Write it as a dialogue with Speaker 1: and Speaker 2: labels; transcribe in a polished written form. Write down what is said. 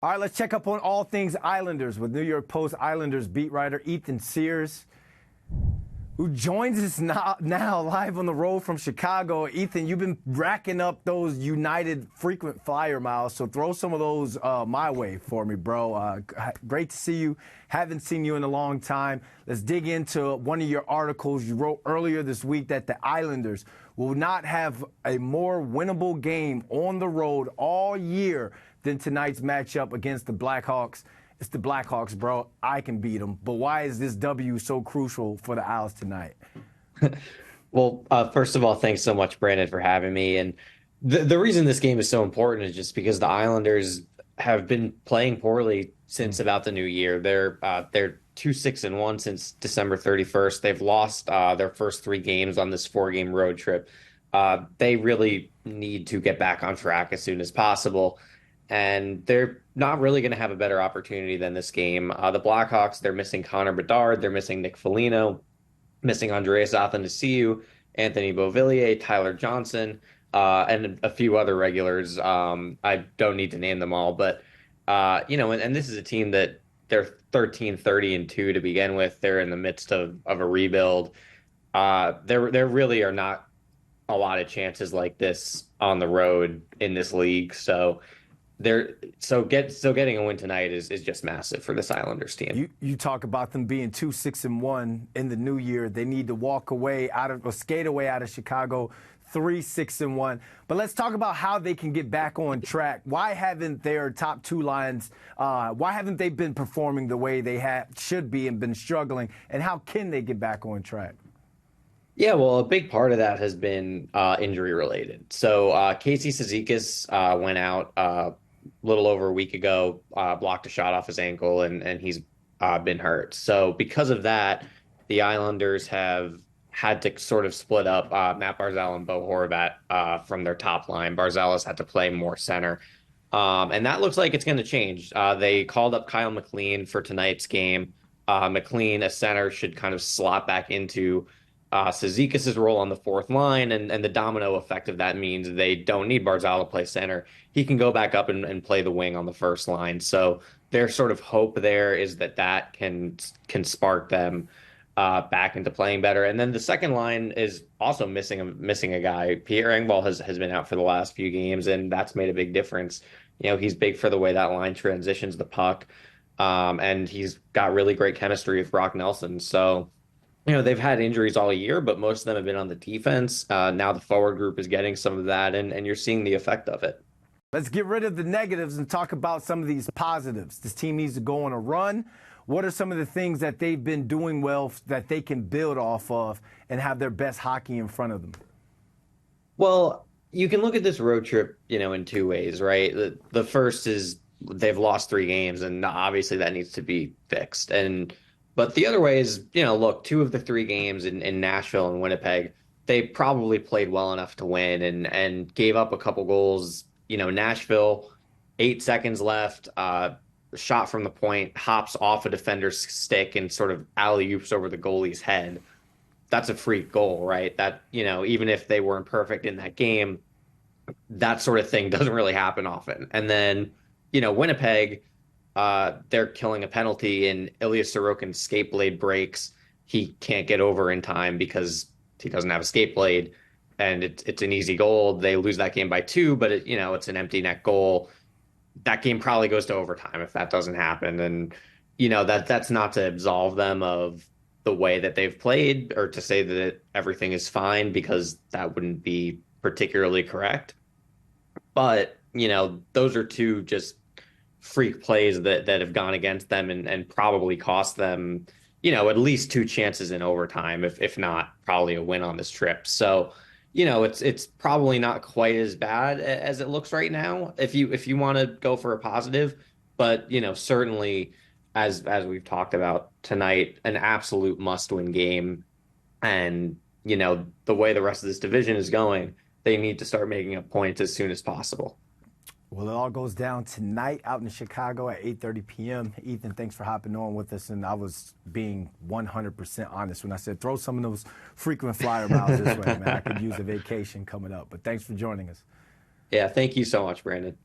Speaker 1: All right, let's check up on all things Islanders with New York Post Islanders beat writer Ethan Sears, who joins us now live on the road from Chicago. Ethan, you've been racking up those United frequent flyer miles, so throw some of those my way for me, bro. Great to see you. Haven't seen you in a long time. Let's dig into one of your articles. You wrote earlier this week that the Islanders will not have a more winnable game on the road all year than tonight's matchup against the Blackhawks. It's the Blackhawks, bro. I can beat them. But why is this W so crucial for the Isles tonight?
Speaker 2: Well, first of all, thanks so much, Brandon, for having me. And the reason this game is so important is just because the Islanders have been playing poorly since about the new year. They're 2-6-1 since December 31st. They've lost their first 3 games on this 4-game road trip. They really need to get back on track as soon as possible. And they're not really going to have a better opportunity than this game. The Blackhawks, they're missing Connor Bedard, they're missing Nick Foligno, missing Andreas Athanasiou, Anthony Beauvillier, Tyler Johnson, and a few other regulars. I don't need to name them all, but and this is a team that they're 13-30-2 to begin with. They're in the midst of a rebuild. There really are not a lot of chances like this on the road in this league. So getting a win tonight is just massive for this Islanders team.
Speaker 1: You talk about them being 2-6-1 in the new year. They need to skate away out of Chicago 3-6-1. But let's talk about how they can get back on track. Why haven't their top 2 lines? Why haven't they been performing the way they should be and been struggling? And how can they get back on track?
Speaker 2: Yeah, well, a big part of that has been injury related. So Casey Cizikas went out a little over a week ago, blocked a shot off his ankle, and he's been hurt. So because of that, the Islanders have had to sort of split up Matt Barzal and Bo Horvat from their top line. Barzal has had to play more center. And that looks like it's going to change. They called up Kyle McLean for tonight's game. McLean, a center, should kind of slot back into Cizikas' role on the 4th line, and the domino effect of that means they don't need Barzal to play center. He can go back up and play the wing on the 1st line. So their sort of hope there is that can spark them back into playing better. And then the 2nd line is also missing a guy. Pierre Engvall has been out for the last few games, and that's made a big difference. He's big for the way that line transitions the puck, and he's got really great chemistry with Brock Nelson. So they've had injuries all year, but most of them have been on the defense. Now the forward group is getting some of that, and you're seeing the effect of it.
Speaker 1: Let's get rid of the negatives and talk about some of these positives. This team needs to go on a run. What are some of the things that they've been doing well that they can build off of and have their best hockey in front of them?
Speaker 2: Well, you can look at this road trip, in 2 ways, right? The first is they've lost 3 games, and obviously that needs to be fixed. But the other way is, look, 2 of the 3 games in Nashville and Winnipeg, they probably played well enough to win and gave up a couple goals. Nashville, 8 seconds left, shot from the point, hops off a defender's stick and sort of alley-oops over the goalie's head. That's a freak goal, right? That, even if they weren't perfect in that game, that sort of thing doesn't really happen often. And then, Winnipeg, they're killing a penalty, and Ilya Sorokin's skate blade breaks. He can't get over in time because he doesn't have a skate blade, and it's an easy goal. They lose that game by 2, but it's an empty net goal. That game probably goes to overtime if that doesn't happen. And that's not to absolve them of the way that they've played or to say that everything is fine, because that wouldn't be particularly correct. But those are 2 just freak plays that have gone against them and probably cost them, at least 2 chances in overtime, if not probably a win on this trip. So, it's probably not quite as bad as it looks right now if you want to go for a positive. But, certainly as we've talked about tonight, an absolute must-win game. And, the way the rest of this division is going, they need to start making up points as soon as possible.
Speaker 1: Well, it all goes down tonight out in Chicago at 8:30 p.m. Ethan, thanks for hopping on with us. And I was being 100% honest when I said throw some of those frequent flyer miles this way, man. I could use a vacation coming up. But thanks for joining us.
Speaker 2: Yeah, thank you so much, Brandon.